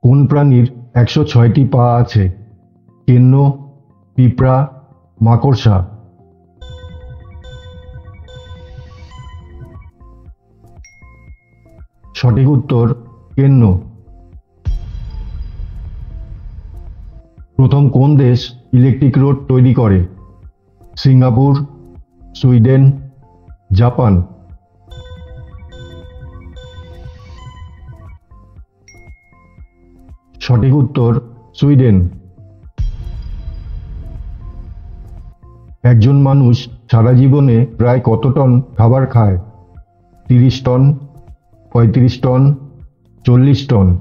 কোন প্রাণীর 106টি পা আছে? কেন্ন, পিঁপড়া, মাকড়সা। সঠিক উত্তর কেন্ন। প্রথম কোন দেশ ইলেকট্রিক রোড তৈরি করে? Singapore, Sweden, Japan. সঠিক উত্তর সুইডেন। একজন মানুষ সারা জীবনে প্রায় কত টন খাবার খায়? 30 টন, 35 টন, 40 টন।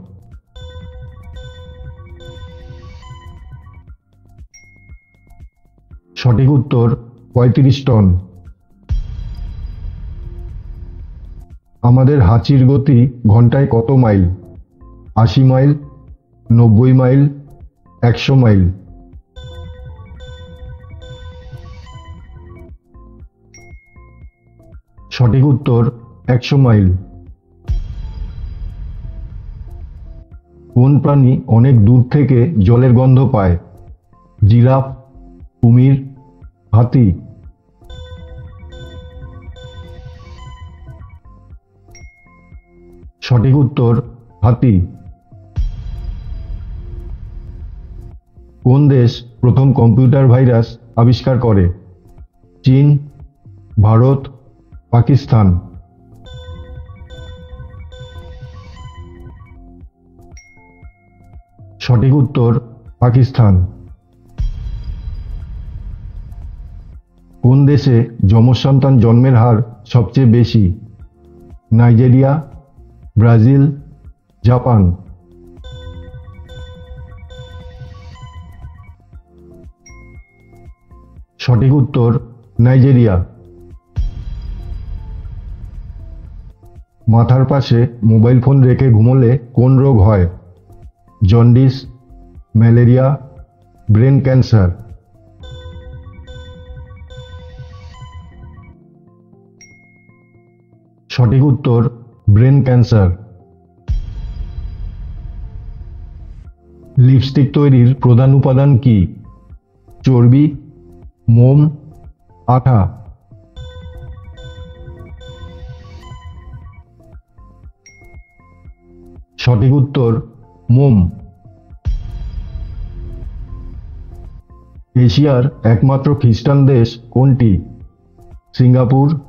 সঠিক উত্তর 35 টন। আমাদের হাঁচির গতি ঘন্টায় কত মাইল? 80 mile, 90 mile, 100 mile. সঠিক উত্তর 100 মাইল। কোন প্রাণী অনেক দূর থেকে জলের গন্ধ পায়? জিরাফ, কুমির, হাতি। সঠিক উত্তর হাতি। কোন দেশ প্রথম কম্পিউটার ভাইরাস আবিষ্কার করে? চীন, ভারত, পাকিস্তান। সঠিক উত্তর পাকিস্তান। কোন দেশে যমজ সন্তান জন্মের হার সবচেয়ে বেশি? Nigeria, Brazil, Japan. সঠিক উত্তর নাইজেরিয়া। মাথার পাশে মোবাইল ফোন রেখে ঘুমোলে কোন রোগ হয়? Jaundice, malaria, brain cancer. সঠিক উত্তর ব্রেন ক্যান্সার। লিপস্টিক তৈরির প্রধান উপাদান কি? চর্বি, মোম, আঠা। সঠিক উত্তর মোম। এশিয়ার একমাত্র খ্রিস্টান দেশ কোনটি? Singapore,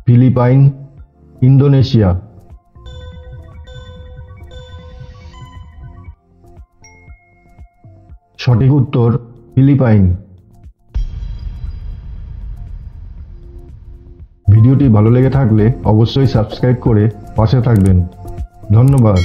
Philippines, Indonesia. সঠিক উত্তর ফিলিপাইন। ভিডিওটি ভালো লেগে থাকলে অবশ্যই সাবস্ক্রাইব করে পাশে থাকবেন। ধন্যবাদ।